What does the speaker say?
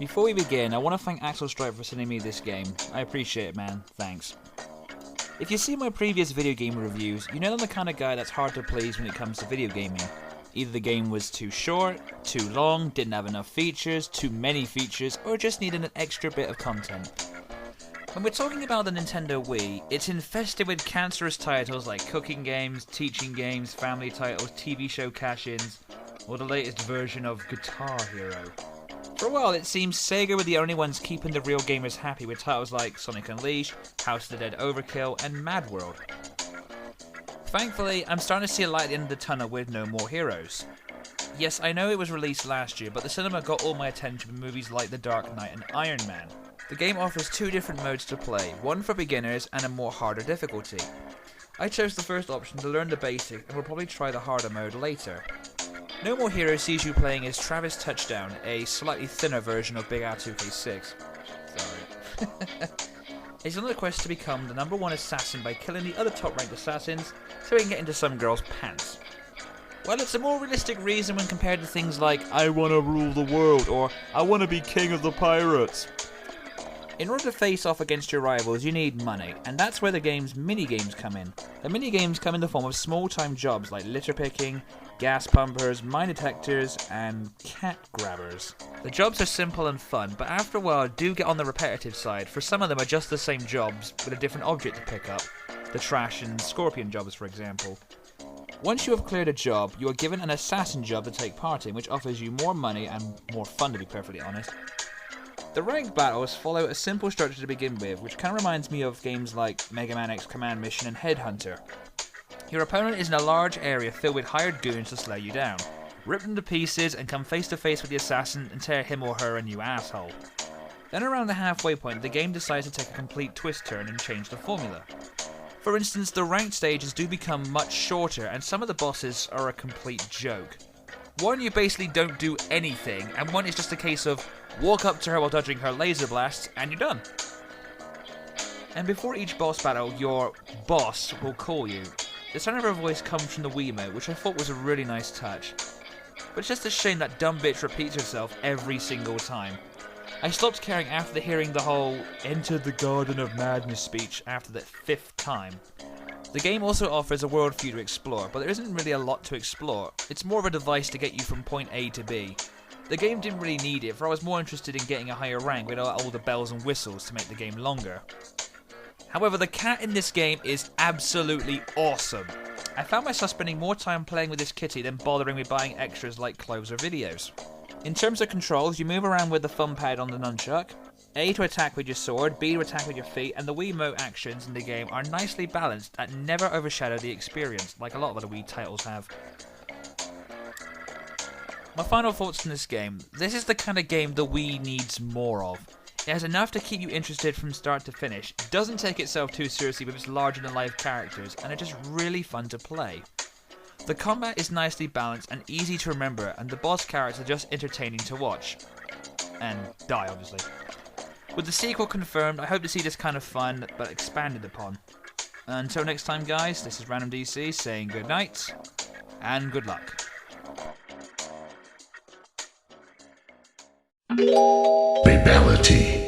Before we begin, I want to thank Axel Stripe for sending me this game. I appreciate it, man. Thanks. If you see my previous video game reviews, you know I'm the kind of guy that's hard to please when it comes to video gaming. Either the game was too short, too long, didn't have enough features, too many features, or just needed an extra bit of content. When we're talking about the Nintendo Wii, it's infested with cancerous titles like cooking games, teaching games, family titles, TV show cash-ins, or the latest version of Guitar Hero. For a while, it seems Sega were the only ones keeping the real gamers happy with titles like Sonic Unleashed, House of the Dead Overkill, and Mad World. Thankfully, I'm starting to see a light at the end of the tunnel with No More Heroes. Yes, I know it was released last year, but the cinema got all my attention with movies like The Dark Knight and Iron Man. The game offers two different modes to play, one for beginners and a more harder difficulty. I chose the first option to learn the basics and will probably try the harder mode later. No More Heroes sees you playing as Travis Touchdown, a slightly thinner version of Big Al 2K6. Sorry. He's on the quest to become the #1 assassin by killing the other top-ranked assassins so he can get into some girl's pants. Well, it's a more realistic reason when compared to things like I wanna rule the world or I wanna be king of the pirates. In order to face off against your rivals, you need money, and that's where the game's mini-games come in. The mini-games come in the form of small-time jobs like litter picking, gas pumpers, mine detectors, and cat grabbers. The jobs are simple and fun, but after a while do get on the repetitive side, for some of them are just the same jobs with a different object to pick up. The trash and scorpion jobs, for example. Once you have cleared a job, you are given an assassin job to take part in, which offers you more money and more fun, to be perfectly honest. The ranked battles follow a simple structure to begin with, which kind of reminds me of games like Mega Man X Command Mission and Headhunter. Your opponent is in a large area filled with hired goons to slow you down. Rip them to pieces and come face to face with the assassin and tear him or her a new asshole. Then around the halfway point, the game decides to take a complete twist turn and change the formula. For instance, the ranked stages do become much shorter and some of the bosses are a complete joke. One, you basically don't do anything, and one is just a case of walk up to her while dodging her laser blasts and you're done. And before each boss battle, your boss will call you. The sound of her voice comes from the Wiimote, which I thought was a really nice touch. But it's just a shame that dumb bitch repeats herself every single time. I stopped caring after hearing the whole "Enter the Garden of Madness" speech after the 5th time. The game also offers a world for you to explore, but there isn't really a lot to explore. It's more of a device to get you from point A to B. The game didn't really need it, for I was more interested in getting a higher rank without all the bells and whistles to make the game longer. However, the cat in this game is absolutely awesome. I found myself spending more time playing with this kitty than bothering with buying extras like clothes or videos. In terms of controls, you move around with the thumb pad on the nunchuck, A to attack with your sword, B to attack with your feet, and the Wiimote actions in the game are nicely balanced and never overshadow the experience, like a lot of other Wii titles have. My final thoughts on this game. This is the kind of game the Wii needs more of. It has enough to keep you interested from start to finish, it doesn't take itself too seriously with its larger-than-life characters, and it's just really fun to play. The combat is nicely balanced and easy to remember, and the boss characters are just entertaining to watch. And die, obviously. With the sequel confirmed, I hope to see this kind of fun, but expanded upon. Until next time, guys, this is Random DC saying good night, and good luck. Fatality.